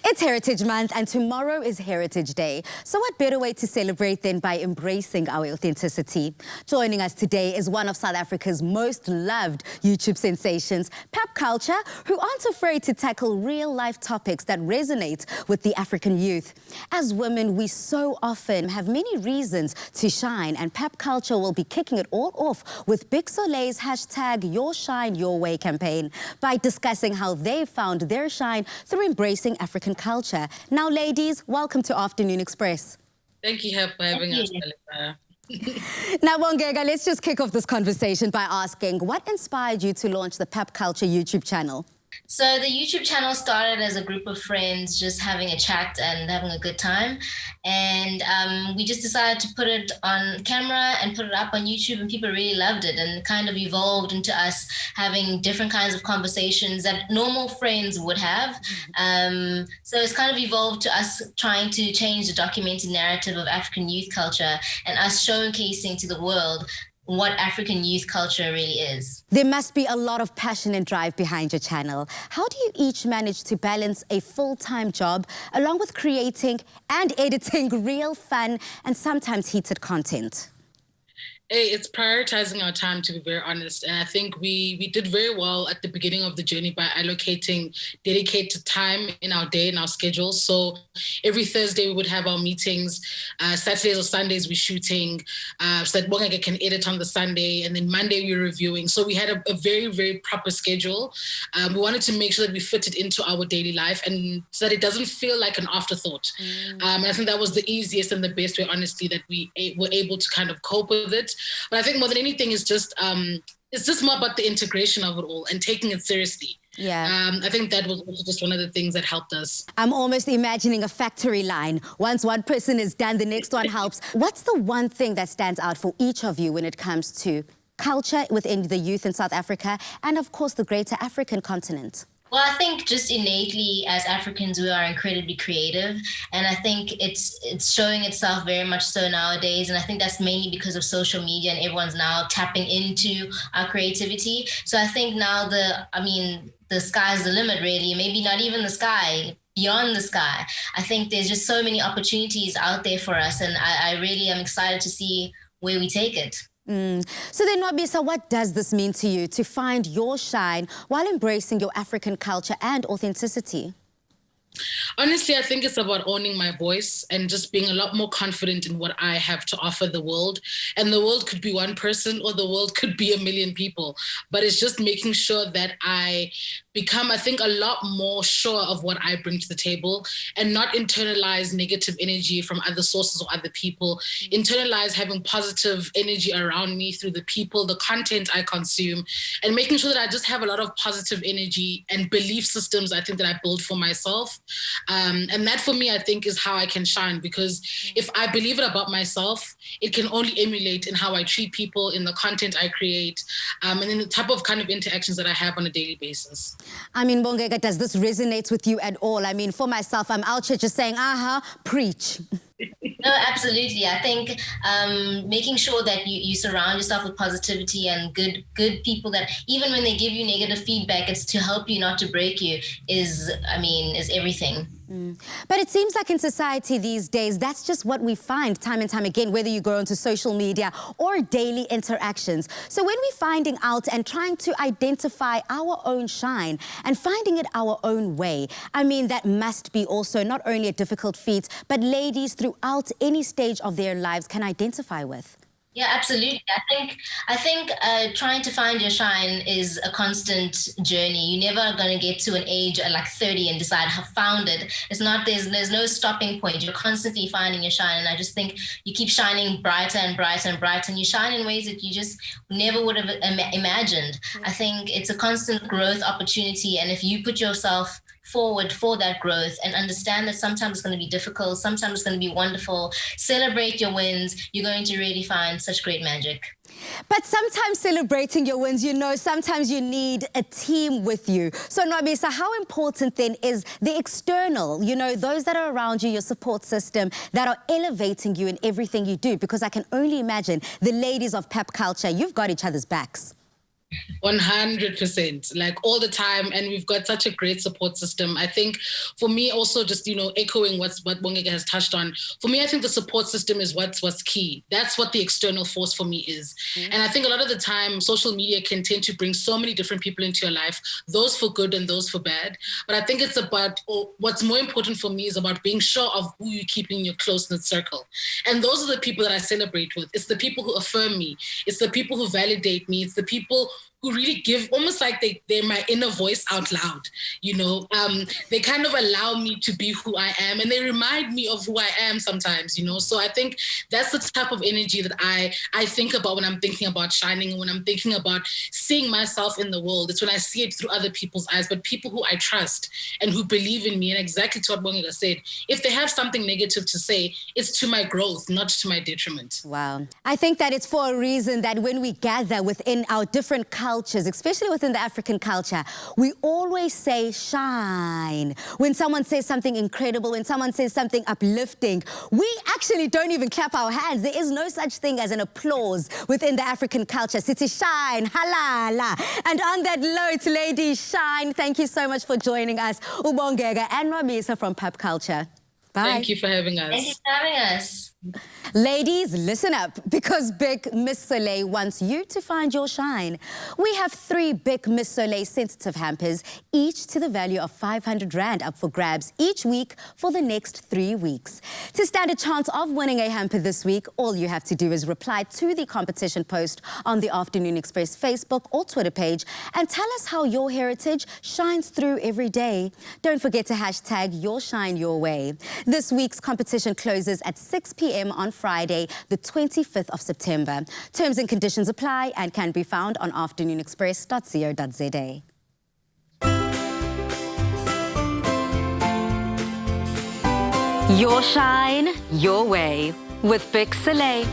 It's Heritage Month and tomorrow is Heritage Day. So what better way to celebrate than by embracing our authenticity? Joining us today is one of South Africa's most loved YouTube sensations, Pap Culture, who aren't afraid to tackle real-life topics that resonate with the African youth. As women, we so often have many reasons to shine, and Pap Culture will be kicking it all off with BIC Soleil's #YourShineYourWay campaign by discussing how they found their shine through embracing African culture. Now, ladies, welcome to Afternoon Express. Thank you for having us, Melissa. Now, BONGEKA, let's just kick off this conversation by asking, what inspired you to launch the Pap Culture YouTube channel? So the YouTube channel started as a group of friends just having a chat and having a good time. And we just decided to put it on camera and put it up on YouTube, and people really loved it, and it kind of evolved into us having different kinds of conversations that normal friends would have. So it's kind of evolved to us trying to change the documented narrative of African youth culture and us showcasing to the world what African youth culture really is. There must be a lot of passion and drive behind your channel. How do you each manage to balance a full-time job along with creating and editing real fun and sometimes heated content? Hey, it's prioritizing our time, to be very honest. And I think we did very well at the beginning of the journey by allocating dedicated time in our day and our schedule. So every Thursday we would have our meetings. Saturdays or Sundays we're shooting so that BONGEKA can edit on the Sunday. And then Monday we're reviewing. So we had a very, very proper schedule. We wanted to make sure that we fit it into our daily life and so that it doesn't feel like an afterthought. I think that was the easiest and the best way, honestly, that we were able to kind of cope with it. But I think more than anything, it's just more about the integration of it all and taking it seriously. Yeah. I think that was also just one of the things that helped us. I'm almost imagining a factory line. Once one person is done, the next one helps. What's the one thing that stands out for each of you when it comes to culture within the youth in South Africa and, of course, the greater African continent? Well, I think just innately as Africans, we are incredibly creative. And I think it's showing itself very much so nowadays. And I think that's mainly because of social media and everyone's now tapping into our creativity. So I think now the sky's the limit, really. Maybe not even the sky, beyond the sky. I think there's just so many opportunities out there for us. And I really am excited to see where we take it. So then, NWABISA, what does this mean to you to find your shine while embracing your African culture and authenticity? Honestly, I think it's about owning my voice and just being a lot more confident in what I have to offer the world. And the world could be one person or the world could be 1 million people. But it's just making sure that I become, I think, a lot more sure of what I bring to the table and not internalize negative energy from other sources or other people. Internalize having positive energy around me through the people, the content I consume, and making sure that I just have a lot of positive energy and belief systems, I think, that I build for myself. And that for me, I think, is how I can shine, because if I believe it about myself, it can only emulate in how I treat people, in the content I create, and in the type of kind of interactions that I have on a daily basis. I mean, BONGEKA, does this resonate with you at all? I mean, for myself, I'm out here just saying, preach. No, absolutely. I think making sure that you surround yourself with positivity and good people that even when they give you negative feedback, it's to help you, not to break you, is everything. But it seems like in society these days, that's just what we find time and time again, whether you go onto social media or daily interactions. So when we're finding out and trying to identify our own shine and finding it our own way, I mean, that must be also not only a difficult feat, but ladies throughout any stage of their lives can identify with. Yeah, absolutely. I think trying to find your shine is a constant journey. You're never going to get to an age like 30 and decide I have found it. It's not, there's no stopping point. You're constantly finding your shine. And I just think you keep shining brighter and brighter and brighter, and you shine in ways that you just never would have imagined. I think it's a constant growth opportunity. And if you put yourself forward for that growth and understand that sometimes it's going to be difficult, sometimes it's going to be wonderful, celebrate your wins, you're going to really find such great magic. But sometimes celebrating your wins, sometimes you need a team with you. So NWABISA, how important then is the external, those that are around you, your support system, that are elevating you in everything you do? Because I can only imagine the ladies of Pap Culture, you've got each other's backs. 100%, like all the time, and we've got such a great support system. I think for me also, just echoing what BONGEKA has touched on, for me I think the support system is what's key. That's what the external force for me is. And I think a lot of the time social media can tend to bring so many different people into your life, those for good and those for bad, but I think it's about, what's more important for me is about being sure of who you keep in your close-knit circle. And those are the people that I celebrate with. It's the people who affirm me, it's the people who validate me, it's the people who really give, almost like they're my inner voice out loud, they kind of allow me to be who I am, and they remind me of who I am sometimes, So I think that's the type of energy that I think about when I'm thinking about shining, when I'm thinking about seeing myself in the world. It's when I see it through other people's eyes, but people who I trust and who believe in me. And exactly to what BONGEKA said, if they have something negative to say, it's to my growth, not to my detriment. Wow. I think that it's for a reason that when we gather within our different cultures, especially within the African culture, we always say shine. When someone says something incredible, when someone says something uplifting, we actually don't even clap our hands. There is no such thing as an applause within the African culture. City shine, halala. And on that note, ladies, shine. Thank you so much for joining us, BONGEKA and NWABISA from Pap Culture. Bye. Thank you for having us. Thank you for having us. Ladies, listen up, because BIC Miss Soleil wants you to find your shine. We have 3 BIC Miss Soleil sensitive hampers, each to the value of 500 Rand up for grabs each week for the next 3 weeks. To stand a chance of winning a hamper this week, all you have to do is reply to the competition post on the Afternoon Express Facebook or Twitter page and tell us how your heritage shines through every day. Don't forget to hashtag your shine your way. This week's competition closes at 6 p.m. on Friday, the 25th of September. Terms and conditions apply and can be found on afternoonexpress.co.za. Your shine, your way with BIC Soleil.